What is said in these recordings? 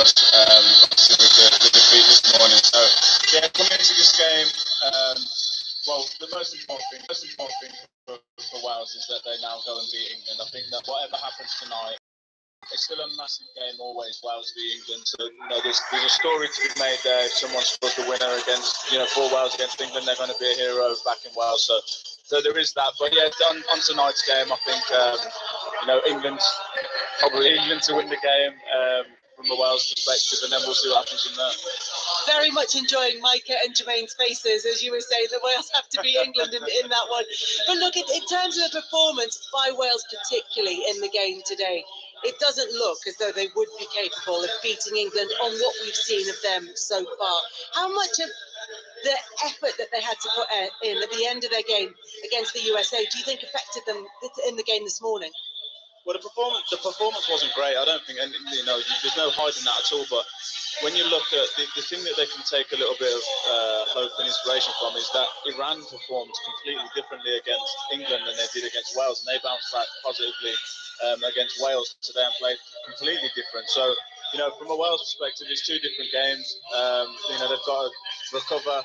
was, obviously with the defeat this morning. So, yeah, coming into this game, well, the most important thing for Wales is that they now go and beat England. I think that whatever happens tonight, it's still a massive game always, Wales v England. So, there's a story to be made there. If someone scores the winner against, for Wales against England, they're going to be a hero back in Wales. So there is that. But yeah, on tonight's game, I think, probably England to win the game from a Wales perspective, and then we'll see what happens from there. Very much enjoying Micah and Jermaine's faces, as you were saying, that Wales have to beat England in that one. But look, in terms of the performance by Wales, particularly in the game today, it doesn't look as though they would be capable of beating England on what we've seen of them so far. How much of the effort that they had to put in at the end of their game against the USA do you think affected them in the game this morning? Well, the performance wasn't great. I don't think, and there's no hiding that at all. But when you look at the thing that they can take a little bit of hope and inspiration from is that Iran performed completely differently against England than they did against Wales, and they bounced back positively against Wales today and played completely different. So, from a Wales perspective, it's two different games. They've got to recover,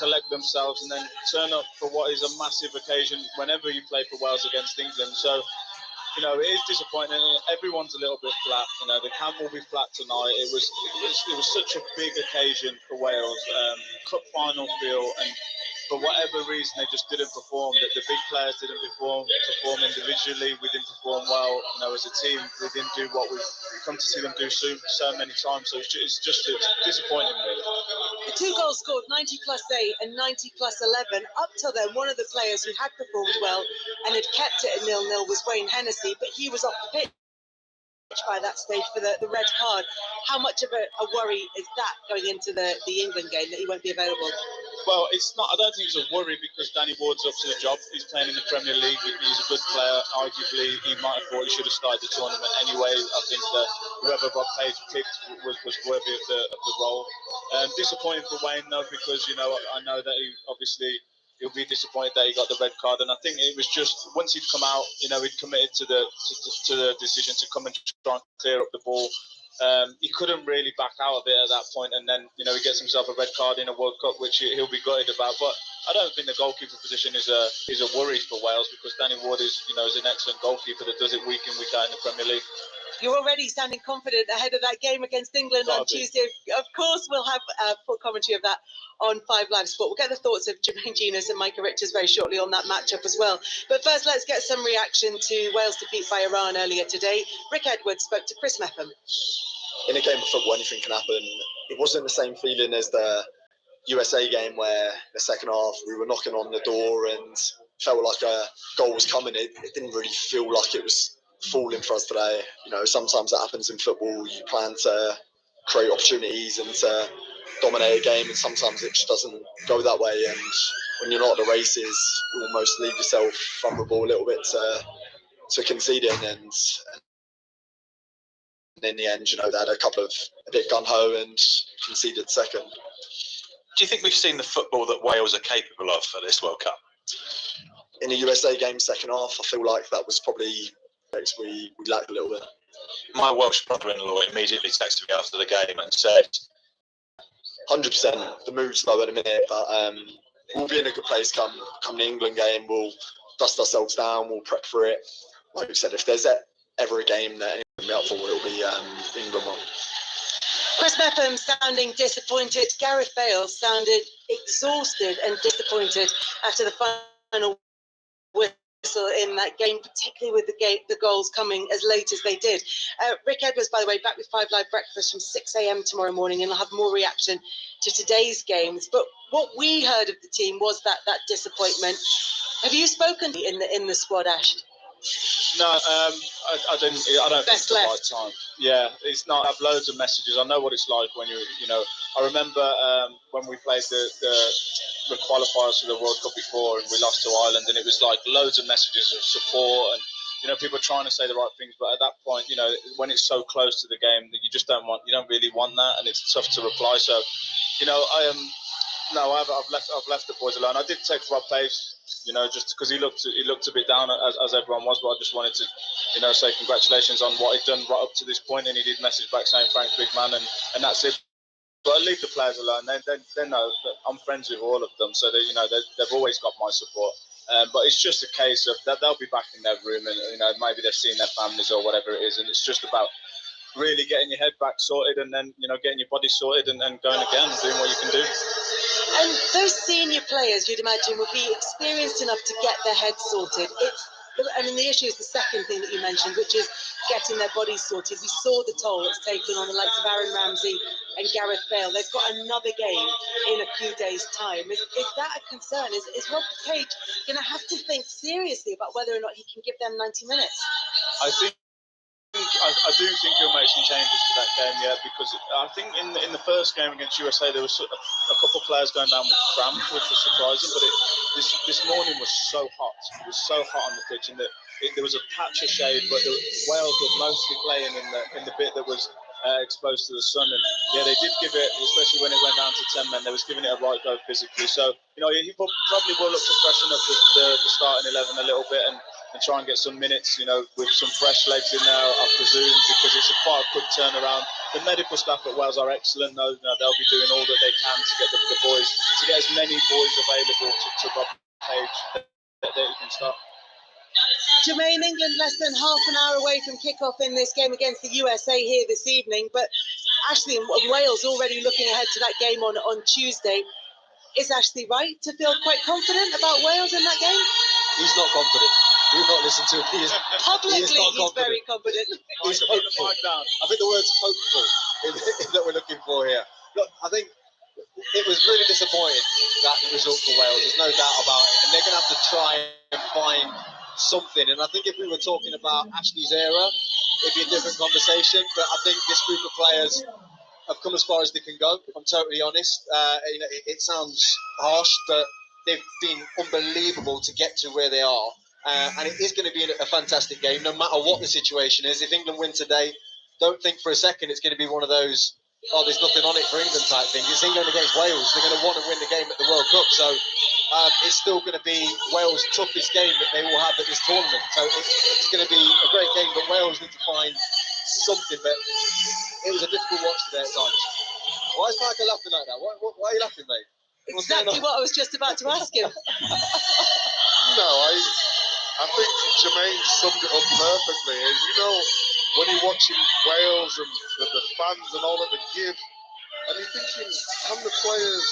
collect themselves, and then turn up for what is a massive occasion whenever you play for Wales against England. So, it is disappointing. Everyone's a little bit flat. The camp will be flat tonight. It was such a big occasion for Wales. Cup final feel, and for whatever reason, they just didn't perform. That the big players didn't perform individually. We didn't perform well. As a team, we didn't do what we've come to see them do so many times. So it's disappointing, really. The 2 goals scored, 90+8 and 90+11. Up till then, one of the players who had performed well and had kept it at 0-0 was Wayne Hennessy, but he was off the pitch by that stage for the red card. How much of a worry is that going into the England game, that he won't be available? Well, it's not. I don't think it's a worry because Danny Ward's up to the job. He's playing in the Premier League. He's a good player. Arguably, he might have thought he should have started the tournament anyway. I think that whoever Rob Page picked was worthy of the role. Disappointing for Wayne though, because I know that he'll be disappointed that he got the red card, and I think it was just once he'd come out, he'd committed to the decision to come and try and clear up the ball. He couldn't really back out of it at that point, and then he gets himself a red card in a World Cup, which he'll be gutted about. But I don't think the goalkeeper position is a worry for Wales, because Danny Ward is an excellent goalkeeper that does it week in, week out in the Premier League. You're already sounding confident ahead of that game against England on Tuesday. Of course, we'll have full commentary of that on 5 Live Sport. We'll get the thoughts of Jermaine Genius and Micah Richards very shortly on that matchup as well. But first, let's get some reaction to Wales' defeat by Iran earlier today. Rick Edwards spoke to Chris Mepham. In a game of football, anything can happen. It wasn't the same feeling as the USA game, where in the second half we were knocking on the door and felt like a goal was coming. It didn't really feel like it was falling for us today. Sometimes that happens in football. You plan to create opportunities and to dominate a game, and sometimes it just doesn't go that way. And when you're not at the races, you almost leave yourself vulnerable a little bit to conceding. And in the end, they had a bit gun-ho and conceded second. Do you think we've seen the football that Wales are capable of for this World Cup? In the USA game, second half, I feel like that was probably we lacked a little bit. My Welsh brother-in-law immediately texted me after the game and said, 100%, the mood's low at a minute, but we'll be in a good place come the England game. We'll dust ourselves down, we'll prep for it. Like you said, if there's ever a game that anyone will be up for, it'll be England one. Chris Mepham sounding disappointed. Gareth Bale sounded exhausted and disappointed after the final whistle in that game, particularly with the goals coming as late as they did. Rick Edwards, by the way, back with 5 Live Breakfast from 6 a.m. tomorrow morning, and I'll have more reaction to today's games. But what we heard of the team was that disappointment. Have you spoken in the squad, Ash? No, I didn't. I don't think it's the right time. Yeah, it's not. I have loads of messages. I know what it's like when I remember when we played the qualifiers for the World Cup before, and we lost to Ireland, and it was like loads of messages of support and people trying to say the right things. But at that point, when it's so close to the game, that you don't really want that, and it's tough to reply. So, I've left the boys alone. I did text Rob Page You know, just because he looked a bit down as everyone was, but I just wanted to, you know, say congratulations on what he'd done right up to this point, and he did message back saying thanks, big man, and that's it. But I leave the players alone. They know that I'm friends with all of them, so they, you know, they've always got my support. But it's just a case of that they'll be back in their room, and you know, maybe they've seen their families or whatever it is, and it's just about really getting your head back sorted, and then, you know, getting your body sorted, and going again, doing what you can do. And those senior players, you'd imagine, would be experienced enough to get their heads sorted. I mean, the issue is the second thing that you mentioned, which is getting their bodies sorted. We saw the toll it's taken on the likes of Aaron Ramsey and Gareth Bale. They've got another game in a few days' time. Is that a concern? Is Rob Page going to have to think seriously about whether or not he can give them 90 minutes? I do think he'll make some changes to that game, yeah, because I think in the first game against USA there was a couple of players going down with cramp, which was surprising. But this morning was so hot. It was so hot on the pitch, and there was a patch of shade, but Wales were mostly playing in the bit that was exposed to the sun. And yeah, they did give it, especially when it went down to 10 men. They was giving it a right go physically. So you know, he probably will look to freshen up the starting 11 a little bit and try and get some minutes, you know, with some fresh legs in there, I presume, because it's quite a quick turnaround. The medical staff at Wales are excellent. They'll be doing all that they can to get the boys, to get as many boys available to Rob Page that he can start. Jermaine, England less than half an hour away from kickoff in this game against the USA here this evening, but Ashley and Wales already looking ahead to that game on Tuesday. Is Ashley right to feel quite confident about Wales in that game? He's not confident. Do not listen to him. Publicly, he's very confident. He's hopeful. I think the word's hopeful that we're looking for here. Look, I think it was really disappointing, that result for Wales. There's no doubt about it. And they're going to have to try and find something. And I think if we were talking about Ashley's era, it'd be a different conversation. But I think this group of players have come as far as they can go, if I'm totally honest. You know, it sounds harsh, but they've been unbelievable to get to where they are. And it is going to be a fantastic game, no matter what the situation is. If England win today, don't think for a second it's going to be one of those, oh, there's nothing on it for England type thing. It's England against Wales. They're going to want to win the game at the World Cup. So it's still going to be Wales' toughest game that they will have at this tournament. So it's going to be a great game, but Wales need to find something. But it was a difficult watch today at times. Why is Michael laughing like that? Why are you laughing, mate? Exactly what I was just about to ask him. No, I think Jermaine summed it up perfectly. You know, when you're watching Wales and the fans and all that they give, and you're thinking, can the players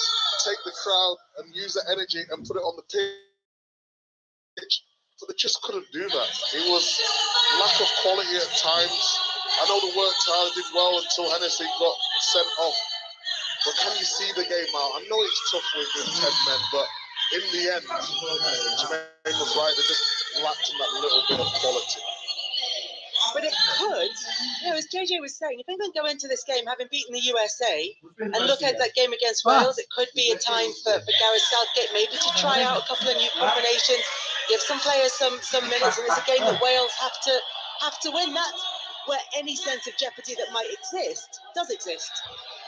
take the crowd and use the energy and put it on the pitch? But they just couldn't do that. It was lack of quality at times. I know they worked hard, did well until Hennessy got sent off. But can you see the game out? I know it's tough with 10 men, but in the end, Jermaine was right. They just lacked in that little bit of quality. But it could, you know, as JJ was saying, if England go into this game having beaten the USA and look at that game against Wales, it could be a time for Gareth Southgate maybe to try out a couple of new combinations, give some players some minutes, and it's a game that Wales have to win. That's where any sense of jeopardy that might exist does exist.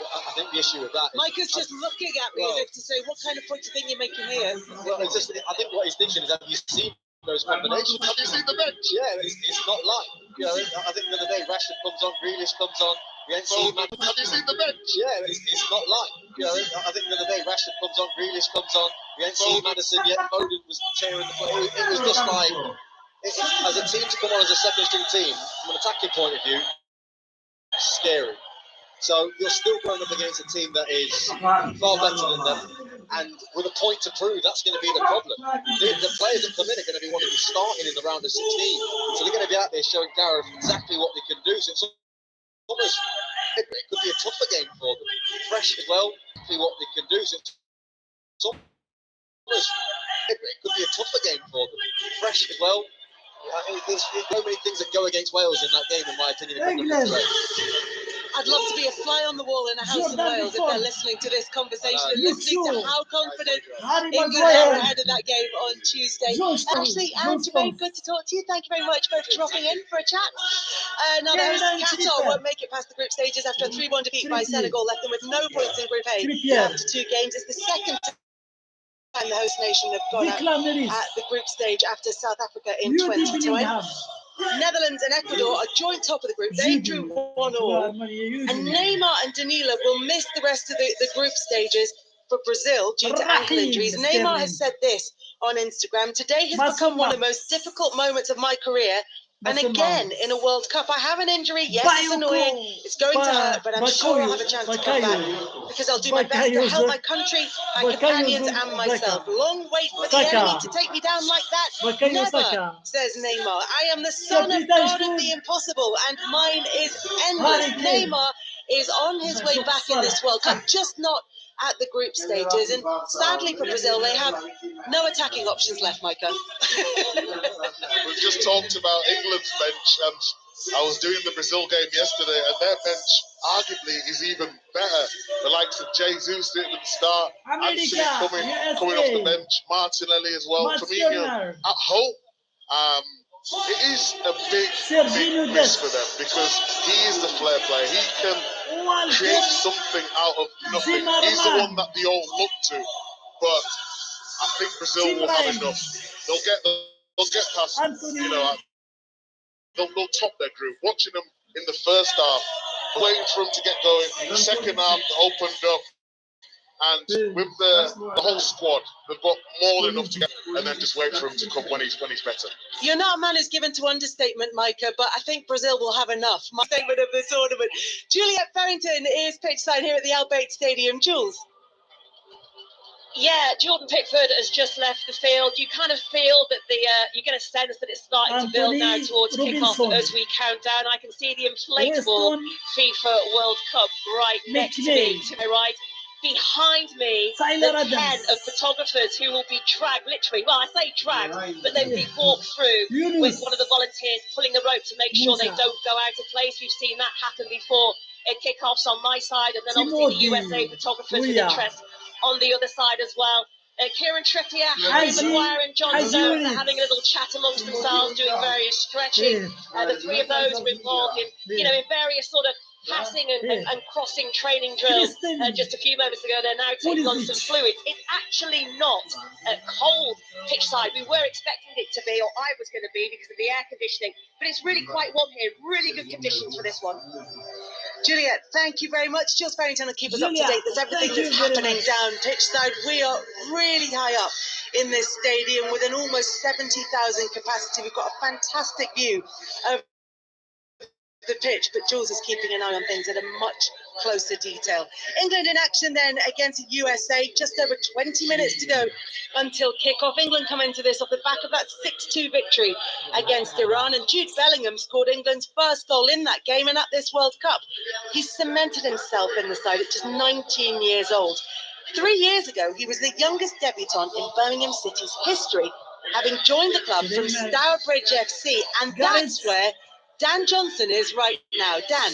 I think the issue with that is... Micah's just looking at me as if to say, what kind of point do you think you're making here? Well, I think what he's thinking is, have you seen those combinations? Have you seen the bench? Yeah, it's not like, you know, I think the other day Rashford comes on, Grealish comes on. Have you seen the bench? Yeah, it's not like, you know, I think the other day Rashford comes on, Grealish comes on. We ain't seen Madison yet. Foden was tearing the play. It was just like, as a team to come on as a second string team, from an attacking point of view, scary. So you're still going up against a team that is far better than them, and with a point to prove, that's going to be the problem. The players that come in are going to be wanting to be starting in the round of 16, so they're going to be out there showing Gareth exactly what they can do. So it's almost, it could be a tougher game for them. Fresh as well, exactly what they can do. So it's almost, it could be a tougher game for them. Fresh as well. There's so many things that go against Wales in that game, in my opinion. I'd love to be a fly on the wall in a house in Wales if they're listening to this conversation and listening to how confident England are ahead of that game on Tuesday. Ashley and Jermaine, good to talk to you. Thank you very much for dropping in for a chat. Now the hosts Qatar won't make it past the group stages after a 3-1 defeat by Senegal, left them with no points in Group A after 2 games. It's the second time the host nation have gone out at the group stage after South Africa in 2020. Netherlands and Ecuador are joint top of the group. They drew 1-1. And Neymar and Danilo will miss the rest of the group stages for Brazil due to ankle injuries. Neymar has said this on Instagram: "Today has become one of the most difficult moments of my career. And again, in a World Cup, I have an injury. Yes, it's annoying. It's going to hurt, but I'm sure I'll have a chance to come back because I'll do my best to help my country, my companions, and myself. Long wait for the enemy to take me down like that? Never," says Neymar. "I am the son of God of the impossible, and mine is endless." Neymar is on his way back in this World Cup, just not at the group stages. And sadly for Brazil, they have no attacking options left, Micah. We've just talked about England's bench, and I was doing the Brazil game yesterday, and their bench arguably is even better. The likes of Jesus didn't start, Anthony coming off the bench, Martinelli as well, Firmino at home. It is a big miss for them because he is the flair player. He can create something out of nothing. He's the one that they all look to, but I think Brazil will have enough. They'll get past, they'll top their group. Watching them in the first half, waiting for them to get going. The second half opened up, and with the whole squad, they've got more than enough to get, and then just wait for him to come when he's better. You're not a man who's given to understatement, Micah, but I think Brazil will have enough. My statement of this tournament. Juliet Farrington is pitchside here at the Bayt Stadium. Jules. Yeah, Jordan Pickford has just left the field. You kind of feel that you get a sense that it's starting to build now towards kickoff as we count down. I can see the inflatable FIFA World Cup right next to me, to my right. Behind me, the 10 of photographers who will be dragged, literally, well, I say dragged, but they'll be walked through with one of the volunteers pulling the rope to make sure they don't go out of place. We've seen that happen before at kickoffs on my side, and then obviously the USA photographers with interest on the other side as well. Kieran Trippier, Harry Maguire and John Stones are having a little chat amongst themselves, doing various stretching. The three of those were involved in, in various sort of passing and crossing training drills. Just a few moments ago, they're now taking on some fluids. It's actually not cold pitchside. We were expecting it to be, or I was going to be, because of the air conditioning. But it's really quite warm here. Really good conditions for this one. Juliet, thank you very much. Jules Farrington will keep us up to date. There's everything that's happening down pitchside. We are really high up in this stadium with an almost 70,000 capacity. We've got a fantastic view of the pitch, but Jules is keeping an eye on things at a much closer detail. England in action then against USA. Just over 20 minutes to go until kickoff. England come into this off the back of that 6-2 victory against Iran, and Jude Bellingham scored England's first goal in that game and at this World Cup. He cemented himself in the side at just 19 years old. 3 years ago, he was the youngest debutant in Birmingham City's history, having joined the club from Stourbridge FC, and that's where Dan Johnson is right now. Dan.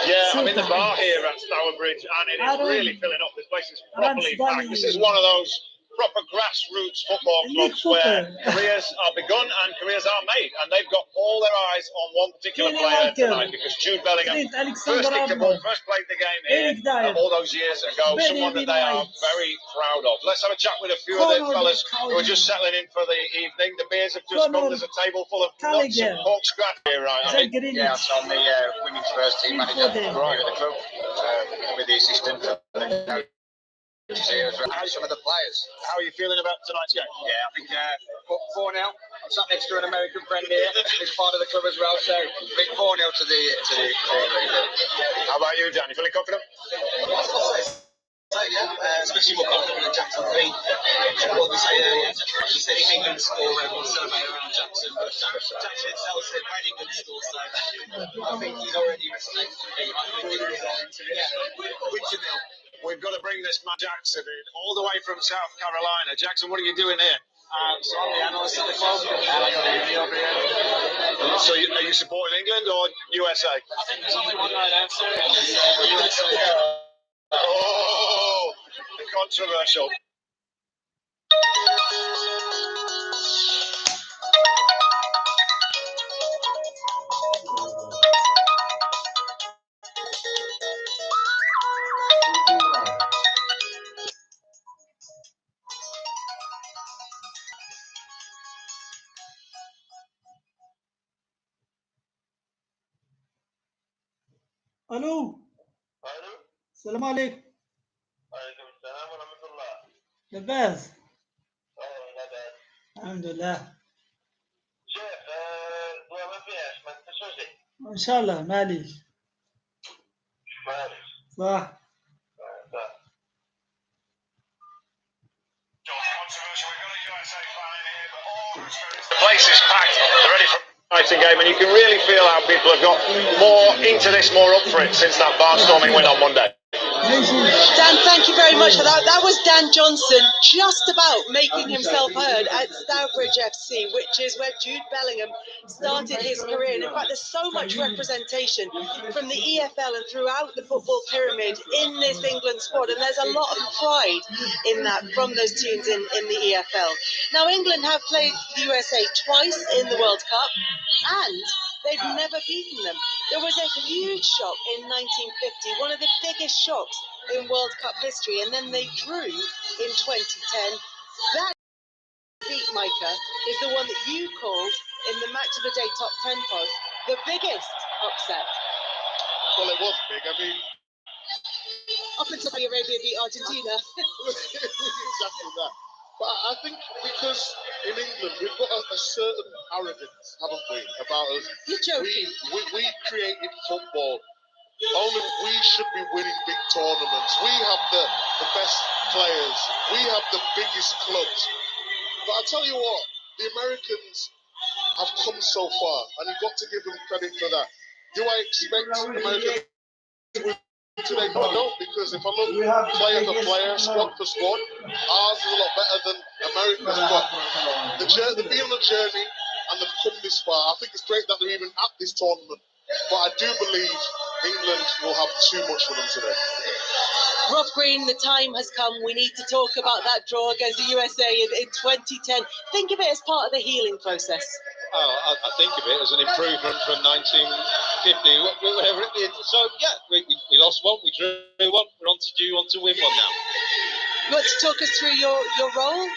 Yeah, I'm in the bar here at Stourbridge, and it is really filling up. This place is properly packed. This is one of those proper grassroots football clubs where careers are begun and careers are made, and they've got all their eyes on one particular player tonight, because Jude Bellingham first kicked the ball, first played the game here all those years ago, someone that they are very proud of. Let's have a chat with a few of the fellas who are just settling in for the evening. The beers have just come. There's a table full of nuts and pork scratch here, right? Yeah, so I'm the women's first team manager here at the club, with the assistant. Some of the players. How are you feeling about tonight's game? Yeah, I think 4-0. I'm sat next to an American friend here. He's part of the club as well, so big 4-0 to the How about you, Dan? You feeling confident? Yeah, especially more confident than Jackson 3. What we say earlier, he said if England score, everyone celebrate around Jackson, but Jackson himself said when England score, so I think he's already respected me. I think win 2-0. We've got to bring this man Jackson in all the way from South Carolina. Jackson, what are you doing here? So I'm the analyst at the club. So are you supporting England or USA? I think there's only one right answer. USA. Oh, controversial. الو الو السلام عليكم وعليكم السلام ورحمة الله. لباس أهلا لا بأس. الحمد لله شيخ دوا ما فيهاش ما تشوزي. ان شاء الله معليش معلش. صح The place is packed. They're ready for an exciting game, and you can really feel how people have got more into this, more up for it since that barnstorming win on Monday. Dan, thank you very much for that. That was Dan Johnson just about making himself heard at Stourbridge FC, which is where Jude Bellingham started his career. And in fact, there's so much representation from the EFL and throughout the football pyramid in this England squad. And there's a lot of pride in that from those teams in the EFL. Now, England have played the USA twice in the World Cup, and they've never beaten them. There was a huge shock in 1950, one of the biggest shocks in World Cup history, and then they drew in 2010. That beat, Micah, is the one that you called in the Match of the Day Top 10 pod the biggest upset. Well, it was big. I mean, Up until Saudi Arabia beat Argentina. exactly that. But I think because in England we've got a certain arrogance, haven't we, about us? You're joking. We created football. Only we should be winning big tournaments. We have the best players. We have the biggest clubs. But I tell you what, the Americans have come so far, and you've got to give them credit for that. Do I expect Americans to win today? No, because if I look player for player, squad for squad, ours is a lot better than America's. But they've been on a journey and they've come this far. I think it's great that they're even at this tournament. But I do believe England will have too much for them today. Rob Green, the time has come. We need to talk about that draw against the USA in 2010. Think of it as part of the healing process. Oh, I think of it as an improvement from 1950, whatever it is. So, yeah, we lost one, we drew one, we're on to win one now. You want to talk us through your role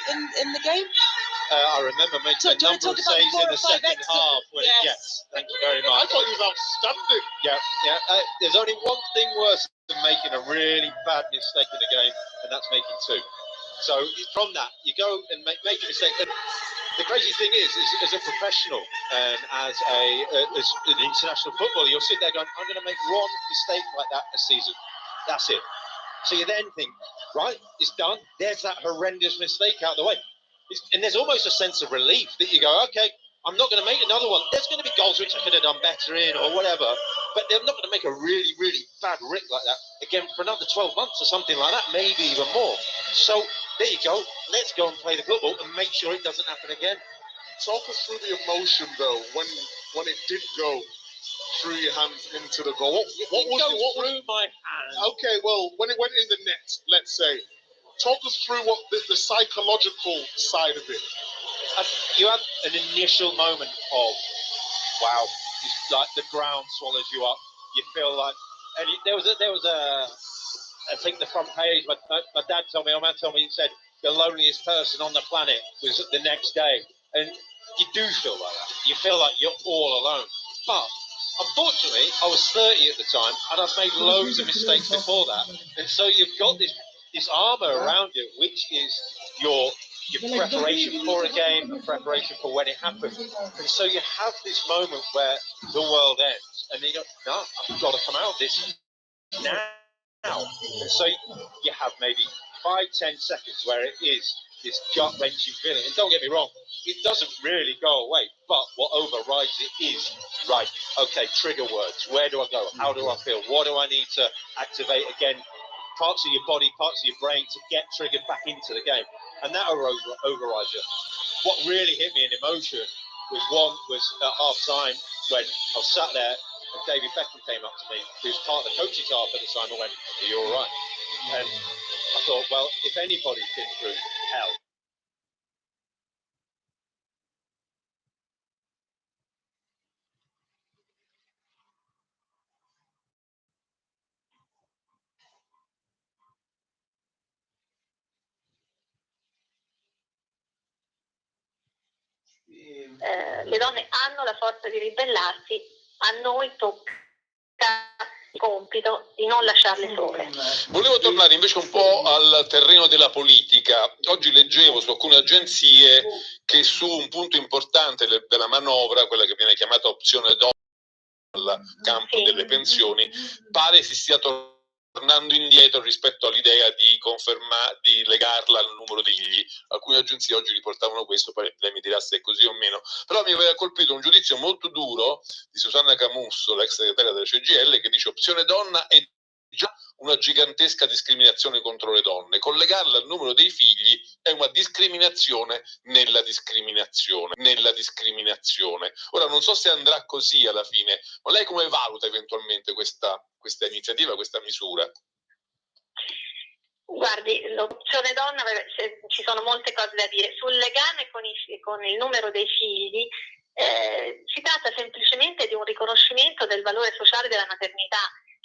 in the game? I remember making a number of saves in the second half. Yes, thank you very much. I thought he was outstanding. Yeah. There's only one thing worse than making a really bad mistake in a game, and that's making two. So from that, you go and make a mistake. And the crazy thing is as a professional and as an international footballer, you'll sit there going, I'm going to make one mistake like that a season. That's it. So you then think, right, it's done. There's that horrendous mistake out of the way. And there's almost a sense of relief that you go, okay, I'm not going to make another one. There's going to be goals which I could have done better in or whatever, but they're not going to make a really, really bad rip like that again for another 12 months or something like that, maybe even more. So there you go. Let's go and play the football and make sure it doesn't happen again. Talk us through the emotion, though, when it did go through your hands into the goal. What was through my hands? Okay, well, when it went in the net, let's say, talk us through what the psychological side of it. You had an initial moment of, wow, it's like the ground swallows you up. You feel like, and there was I think the front page, my dad told me, my man told me, he said, the loneliest person on the planet was the next day. And you do feel like that. You feel like you're all alone. But unfortunately, I was 30 at the time, and I've made loads of mistakes before that. And so you've got this armour around you, which is your preparation for a game, the preparation for when it happens. And so you have this moment where the world ends, and you go, no, I've got to come out of this now. And so you have maybe 5-10 seconds where it is this gut-wrenching feeling. And don't get me wrong, it doesn't really go away, but what overrides it is, right, okay, trigger words. Where do I go? How do I feel? What do I need to activate again? Parts of your body, parts of your brain to get triggered back into the game. And that overrides you. What really hit me in emotion was at half-time when I was sat there and David Beckham came up to me, who was part of the coaching staff at the time, and went, are you all right? And I thought, well, if anybody's been through hell, le donne hanno la forza di ribellarsi, a noi tocca con compito di non lasciarle sole. Volevo tornare invece un po' al terreno della politica. Oggi leggevo su alcune agenzie che su un punto importante della manovra, quella che viene chiamata opzione donna al campo delle pensioni, pare si stia tornando indietro rispetto all'idea di legarla al numero dei figli. Alcune agenzie oggi riportavano questo, poi lei mi dirà se è così o meno. Però mi aveva colpito un giudizio molto duro di Susanna Camusso, l'ex segretaria della CGIL, che dice opzione donna è già una gigantesca discriminazione contro le donne. Collegarla al numero dei figli è una discriminazione nella discriminazione. Ora non so se andrà così alla fine, ma lei come valuta eventualmente questa iniziativa, questa misura? Guardi, l'opzione donna, ci sono molte cose da dire. Sul legame con il numero dei figli, si tratta semplicemente di un riconoscimento del valore sociale della maternità.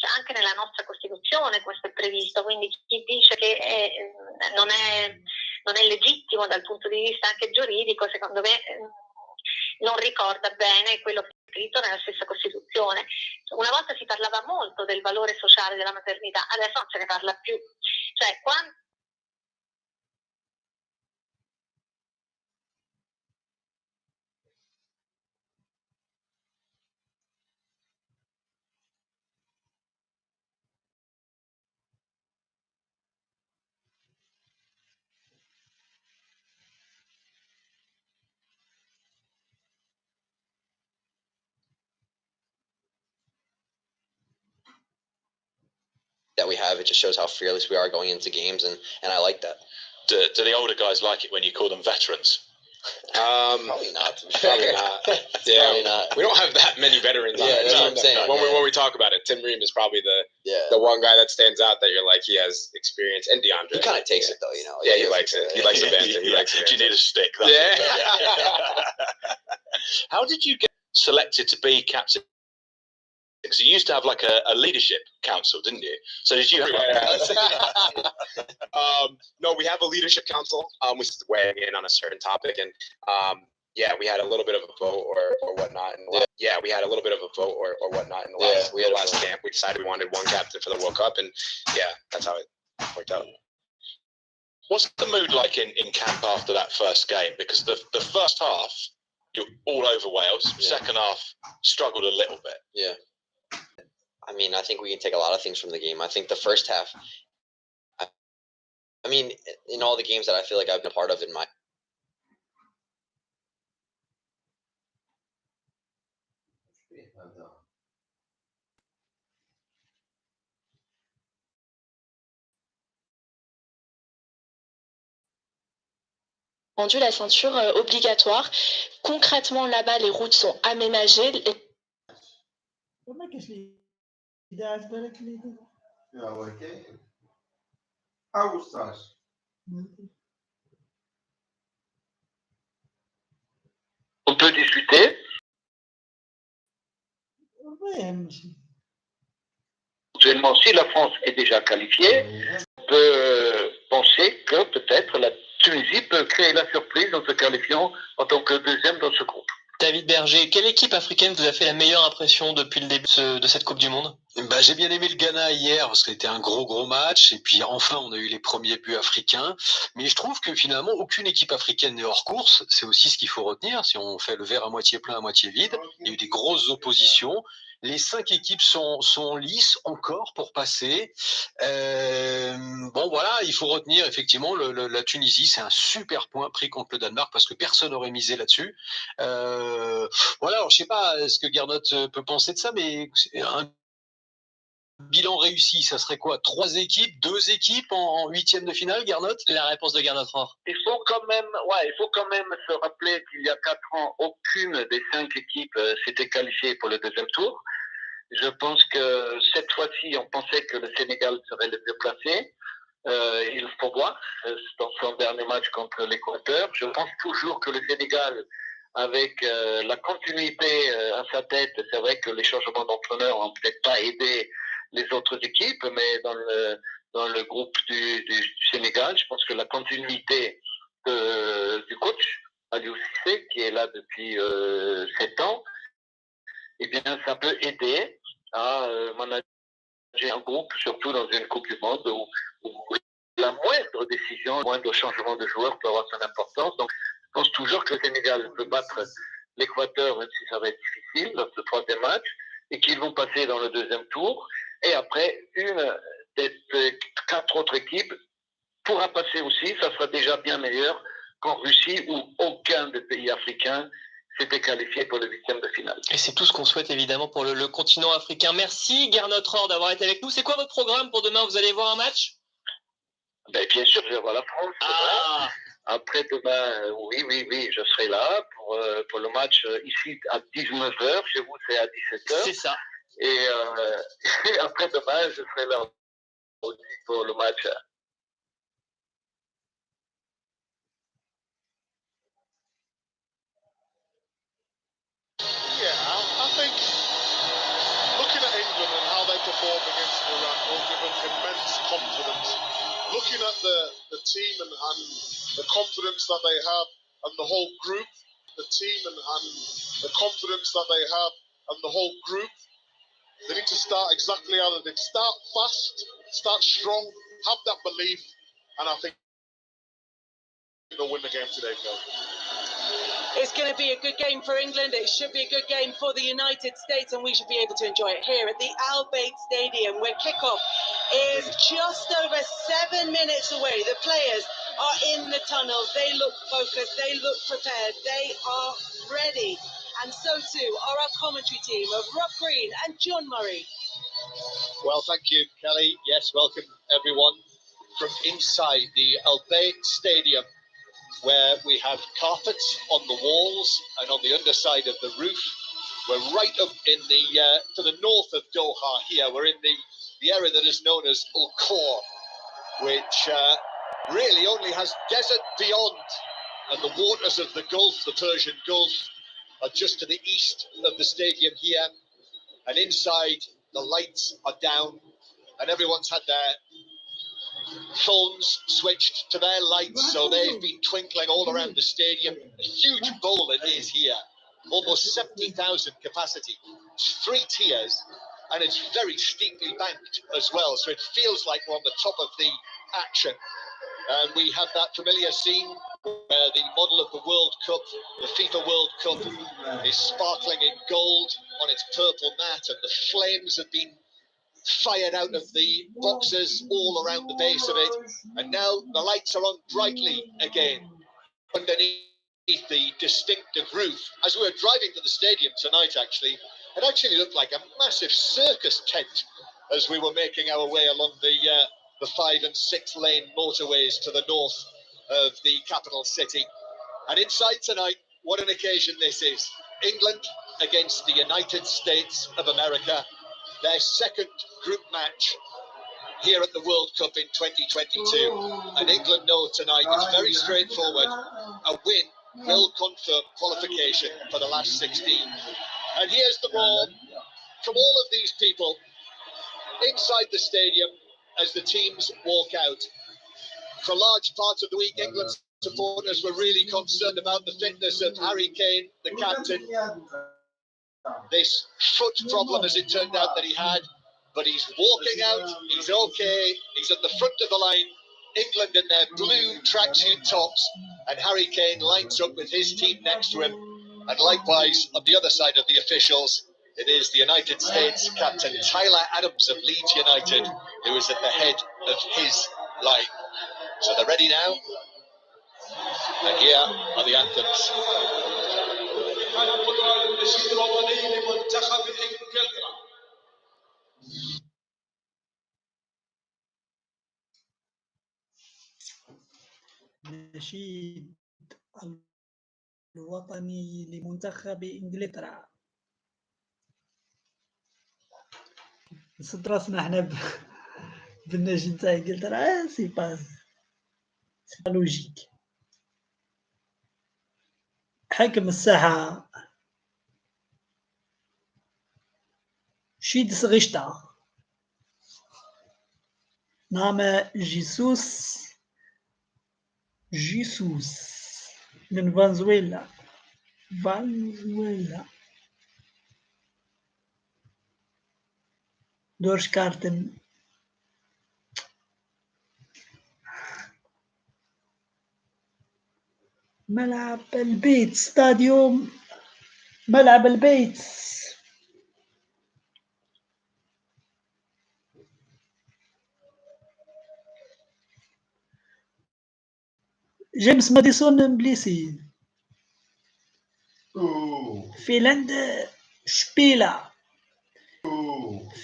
Cioè, anche nella nostra Costituzione questo è previsto, quindi chi dice che non è legittimo dal punto di vista anche giuridico, secondo me non ricorda bene quello che è scritto nella stessa Costituzione. Una volta si parlava molto del valore sociale della maternità, adesso non se ne parla più. Cioè, quando that we have. It just shows how fearless we are going into games, and I like that. Do the older guys like it when you call them veterans? Probably not. Probably not. Yeah, Probably not. we don't have that many veterans on Yeah, our that's team. what I'm saying. When we talk about it, Tim Ream is probably the one guy that stands out that you're like, he has experience, and DeAndre. He kind of takes it though, you know. Yeah, he likes it. He likes the banter. He likes the Do you banter. need a stick? Yeah. How did you get selected to be captain? Because you used to have like a leadership council, didn't you? So did you? No, we have a leadership council. We weigh in on a certain topic, and yeah, we had a little bit of a vote or whatnot. We had a little bit of a vote or whatnot in the last camp. We decided we wanted one captain for the World Cup, and yeah, that's how it worked out. What's the mood like in camp after that first game? Because the first half, you're all over Wales. Yeah. Second half, struggled a little bit. Yeah. I mean, I think we can take a lot of things from the game. I think the first half, I mean, in all the games that I feel like I've been a part of in my rendu la ceinture obligatoire. Concrètement, là-bas, les routes sont aménagées. On peut discuter. Actuellement, si la France est déjà qualifiée, on peut penser que peut-être la Tunisie peut créer la surprise en se qualifiant en tant que deuxième dans ce groupe. David Berger, quelle équipe africaine vous a fait la meilleure impression depuis le début de cette Coupe du Monde? J'ai bien aimé le Ghana hier parce que c'était un gros match et puis enfin on a eu les premiers buts africains, mais je trouve que finalement aucune équipe africaine n'est hors course. C'est aussi ce qu'il faut retenir. Si on fait le verre à moitié plein, à moitié vide, il y a eu des grosses oppositions. Les 5 équipes sont lisses encore pour passer. Voilà, il faut retenir effectivement la Tunisie, c'est un super point pris contre le Danemark parce que personne n'aurait misé là-dessus. Voilà, alors je sais pas ce que Gernot peut penser de ça, mais un bilan réussi, ça serait quoi? 3 équipes, 2 équipes en 8e de finale, Gernot? La réponse de Gernot Khor. Il faut quand même se rappeler qu'il y a 4 ans, aucune des 5 équipes s'était qualifiée pour le deuxième tour. Je pense que cette fois-ci, on pensait que le Sénégal serait le mieux placé. Il faut voir dans son dernier match contre l'Équateur. Je pense toujours que le Sénégal, avec la continuité à sa tête, c'est vrai que les changements d'entraîneur n'ont peut-être pas aidé les autres équipes, mais dans le groupe du Sénégal, je pense que la continuité du coach, Aliou Cissé, qui est là depuis 7 ans, eh bien, ça peut aider à manager en groupe, surtout dans une Coupe du Monde où la moindre décision, le moindre changement de joueur peut avoir son importance. Donc, je pense toujours que le Sénégal peut battre l'Équateur, même si ça va être difficile, dans ce troisième match, et qu'ils vont passer dans le deuxième tour. Et après, une des 4 autres équipes pourra passer aussi. Ça sera déjà bien meilleur qu'en Russie, où aucun des pays africains s'était qualifié pour le 8e de finale. Et c'est tout ce qu'on souhaite évidemment pour le continent africain. Merci Gernot Khor d'avoir été avec nous. C'est quoi votre programme pour demain? Vous allez voir un match? Ben, bien sûr, je vais voir la France. Ah. Après demain, oui, je serai là pour le match ici à 19h. Chez vous, c'est à 17h. C'est ça. Et après demain, je serai là aussi pour le match. Yeah, I think looking at England and how they performed against Iran will give them immense confidence. Looking at the team and the confidence that they have and the whole group, the team and the confidence that they have and the whole group, they need to start exactly how they did. Start fast, start strong, have that belief, and I think they'll win the game today, Phil. It's going to be a good game for England. It should be a good game for the United States, and we should be able to enjoy it here at the Bayt Stadium, where kickoff is just over 7 minutes away. The players are in the tunnel. They look focused. They look prepared. They are ready. And so too are our commentary team of Rob Green and John Murray. Well, thank you, Kelly. Yes, welcome everyone from inside the Bayt Stadium, where we have carpets on the walls and on the underside of the roof. We're right up in the to the north of Doha here. We're in the area that is known as Khor, which really only has desert beyond, and the waters of the Gulf, the Persian Gulf, are just to the east of the stadium here. And inside, the lights are down, and everyone's had their phones switched to their lights, so they've been twinkling all around the stadium. A huge bowl it is here, almost 70,000 capacity. It's 3 tiers, and it's very steeply banked as well, so it feels like we're on the top of the action. And we have that familiar scene where the model of the World Cup, the FIFA World Cup, is sparkling in gold on its purple mat, and the flames have been fired out of the boxes all around the base of it, and now the lights are on brightly again underneath the distinctive roof. As we were driving to the stadium tonight, it actually looked like a massive circus tent as we were making our way along the 5 and 6 lane motorways to the north of the capital city. And inside tonight, what an occasion this is. England against the United States of America, their second group match here at the World Cup in 2022. And England know tonight it's very straightforward. A win will confirm qualification for the last 16. And here's the roar from all of these people inside the stadium as the teams walk out. For large parts of the week, England's supporters were really concerned about the fitness of Harry Kane, the captain. This foot problem, as it turned out, that he had, but he's walking out, he's okay, he's at the front of the line. England in their blue tracksuit tops, and Harry Kane lines up with his team next to him. And likewise, on the other side of the officials, it is the United States captain Tyler Adams of Leeds United who is at the head of his line. So they're ready now, and here are the anthems. النشيد الوطني لمنتخب إنجلترا. نصد راسنا احنا بالنشيد تاع إنجلترا. سي با لوجيك. حكم الساحة شيد سغشتا نام جيسوس من فنزويلا دورش كارتن ملعب البيت ستاديوم ملعب البيت. جيمس ماديسون بليسي. فنلندا شبيلة.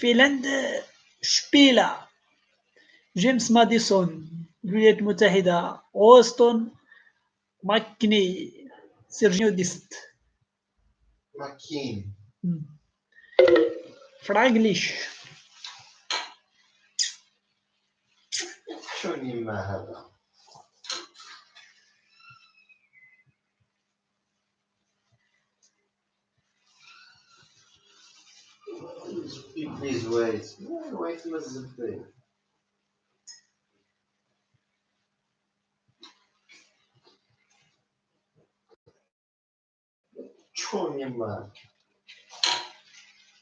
فنلندا شبيلة. جيمس ماديسون الولايات المتحدة أوستون ماكني سيرجيو ديست ماكين فرانجليش. شو ما هذا please wait مزبطين شو ما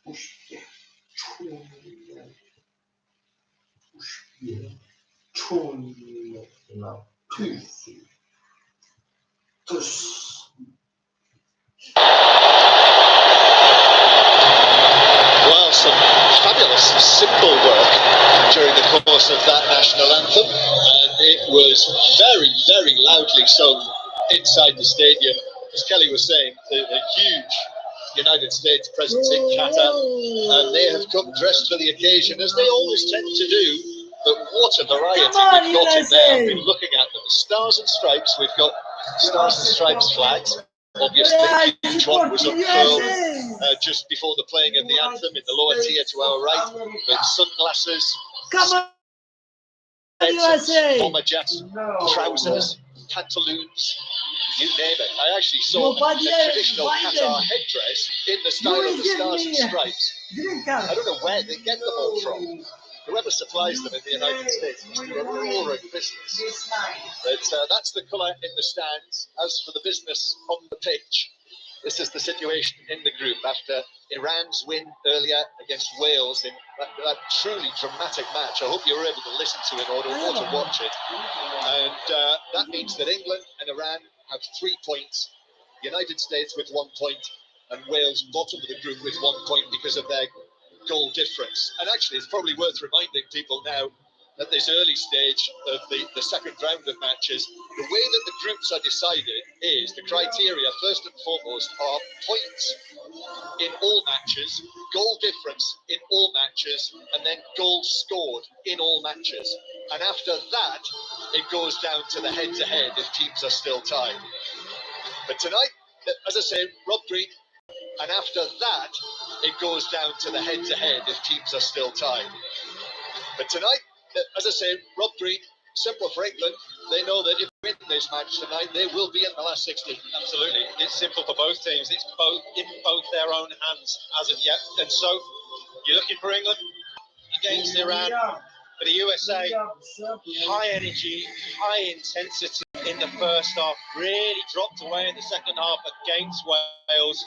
وش Well, some fabulous simple work during the course of that national anthem, and it was very, very loudly sung inside the stadium. As Kelly was saying, a huge United States presence in Qatar, and they have come dressed for the occasion, as they always tend to do. But what a variety we've got in there. I've been looking at them. The Stars and Stripes, we've got Stars and Stripes flags. Obviously, each one was unfurled just before the playing of the anthem in the lower tier to our right, with sunglasses, bomber jets, trousers, pantaloons, you name it. I actually saw a traditional Qatar headdress in the style of the Stars and Stripes. I don't know where they get them all from. Whoever supplies them in the United States must do a roaring business. But that's the colour in the stands. As for the business on the pitch, this is the situation in the group after Iran's win earlier against Wales in that truly dramatic match. I hope you were able to listen to it or to watch it. And that means that England and Iran have 3 points, United States with 1 point, and Wales bottom of the group with 1 point because of their goal difference. And actually, it's probably worth reminding people now at this early stage of the second round of matches, the way that the groups are decided is the criteria, first and foremost, are points in all matches, goal difference in all matches, and then goals scored in all matches. And after that, it goes down to the head-to-head if teams are still tied. But tonight, as I say, Rob Green, and after that, it goes down to the head-to-head if teams are still tied. But tonight, as I say, Rob Green, simple for England. They know that if they win this match tonight, they will be in the last 16. Absolutely. It's simple for both teams. It's both in both their own hands as of yet. And so, you're looking for England against Iran. For the USA, high energy, high intensity in the first half, really dropped away in the second half against Wales.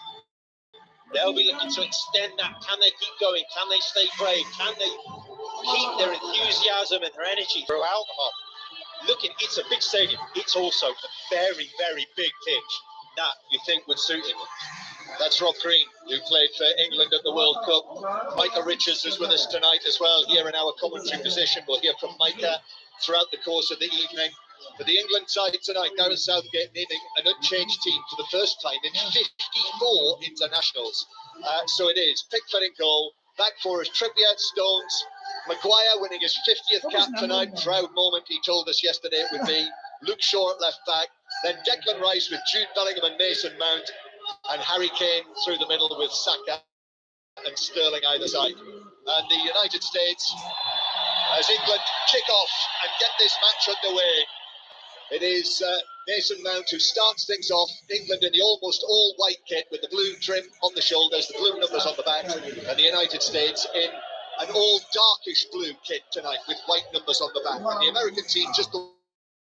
They'll be looking to extend that. Can they keep going? Can they stay brave? Can they keep their enthusiasm and their energy throughout the half? Looking, it's a big stadium. It's also a very, very big pitch that you think would suit England. That's Rob Green, who played for England at the World Cup. Micah Richards is with us tonight as well, here in our commentary position. We'll hear from Micah throughout the course of the evening. For the England side tonight, Gareth Southgate naming an unchanged team for the first time in 54 internationals. So it is Pickford in goal, back four is Trippier, Stones, Maguire winning his 50th cap tonight. Proud moment, he told us yesterday it would be. Luke Shaw at left back, then Declan Rice with Jude Bellingham and Mason Mount, and Harry Kane through the middle with Saka and Sterling either side. And the United States, as England kick off and get this match underway, it is Mason Mount who starts things off. England in the almost all-white kit with the blue trim on the shoulders, the blue numbers on the back, and the United States in an all-darkish blue kit tonight with white numbers on the back. And the American team, just the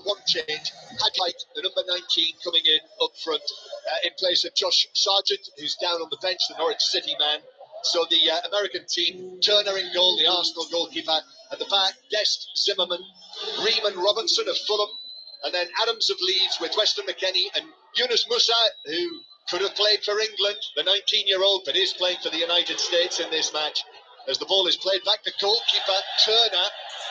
one change, had like the number 19 coming in up front in place of Josh Sargent, who's down on the bench, the Norwich City man. So the American team, Turner in goal, the Arsenal goalkeeper. At the back, Dest, Zimmerman, Riemann Robinson of Fulham, And then Adams of Leeds with Weston McKennie and Yunus Musa, who could have played for England, the 19-year-old, but is playing for the United States in this match. As the ball is played back to goalkeeper Turner,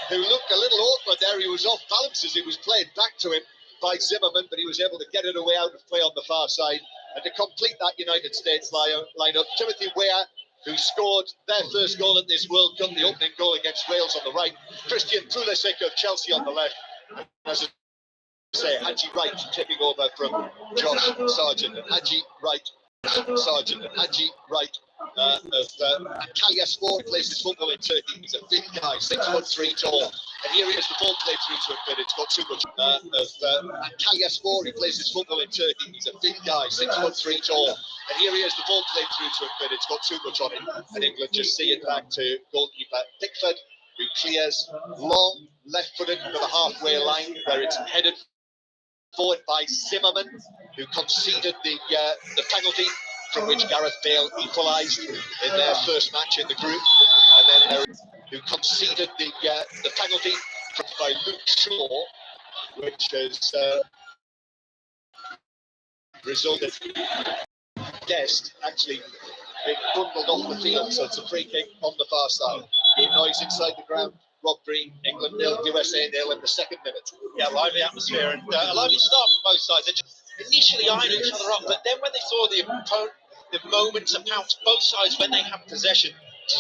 who looked a little awkward there. He was off balance as it was played back to him by Zimmerman, but he was able to get it away out of play on the far side. And to complete that United States lineup, Timothy Weah, who scored their first goal at this World Cup, the opening goal against Wales on the right, Christian Pulisic of Chelsea on the left, and as I say, Haji Wright taking over from Josh Sargent. And Haji Wright of Kalyaspor, plays his football in Turkey. He's a big guy, 6'3" tall. And here he is, the ball played through to him, but it's got too much. Kalyaspor, he plays his football in Turkey. He's a big guy, 6'3" tall. And here he is, the ball played through to him, but it's got too much on it. And England just see it back to goalkeeper Pickford, who clears long, left-footed to the halfway line, where it's headed forward by Zimmerman, who conceded the penalty from which Gareth Bale equalised in their first match in the group, and then who conceded the penalty by Luke Shaw, which has resulted Guest actually being bundled off the field, so it's a free kick on the far side. Game noise inside the ground. Rob Green, England 0, USA 0 in the second minute. Yeah, lively atmosphere and a lively start from both sides. They just initially eyeing each other up, but then when they saw the opponent, the moment to pounce, both sides when they had possession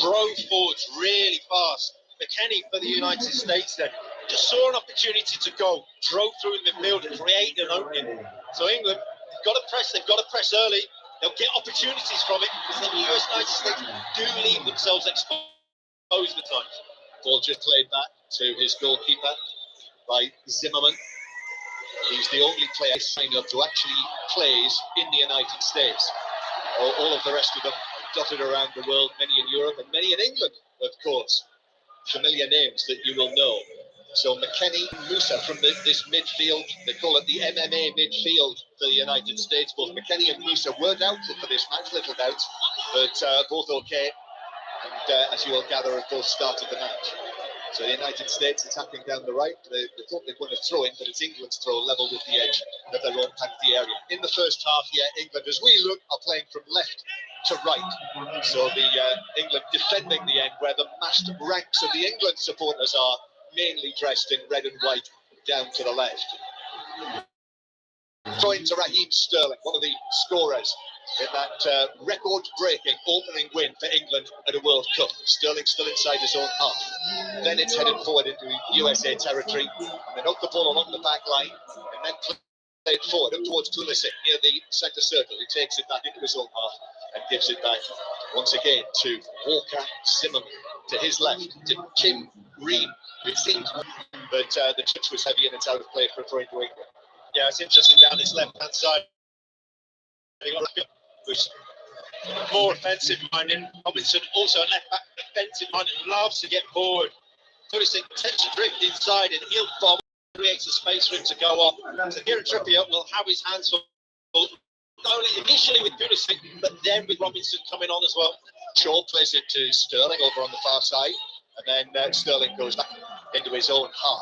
drove forwards really fast. McKennie for the United States then just saw an opportunity to go, drove through in midfield and created an opening. So England they've got to press early. They'll get opportunities from it because the United States do leave themselves exposed at times. Ball just played back to his goalkeeper by Zimmerman. He's the only player signed up who actually plays in the United States. All of the rest of them dotted around the world, many in Europe and many in England, of course. Familiar names that you will know. So McKennie, Musa from this midfield, they call it the MMA midfield for the United States. Both McKennie and Musa were doubtful for this match, little doubt, but both okay. And as you will gather, have both started the match. So the United States attacking down the right. They thought they were going to throw in, but it's England's throw level with the edge of their own penalty area. In the first half, England, as we look, are playing from left to right. So the England defending the end, where the massed ranks of the England supporters are mainly dressed in red and white down to the left. Throwing to Raheem Sterling, one of the scorers in that record-breaking opening win for England at a World Cup. Sterling still inside his own half. Then it's headed forward into USA territory. And they knock the ball along the back line and then play it forward up towards Pulisic near the centre circle. He takes it back into his own half and gives it back once again to Walker Zimmerman. To his left, to Tim Ream, it seemed, but the touch was heavy and it's out of play for a throw into England. Yeah, it's interesting down this left-hand side. Who's more offensive-minded. Robinson also a left-back defensive-minded, loves to get forward. Pulisic tends to drift inside and he'll bomb, creates a space for him to go on. So Kieran Trippier will have his hands full, not only initially with Pulisic, but then with Robinson coming on as well. Shaw plays it to Sterling over on the far side, and then Sterling goes back into his own half.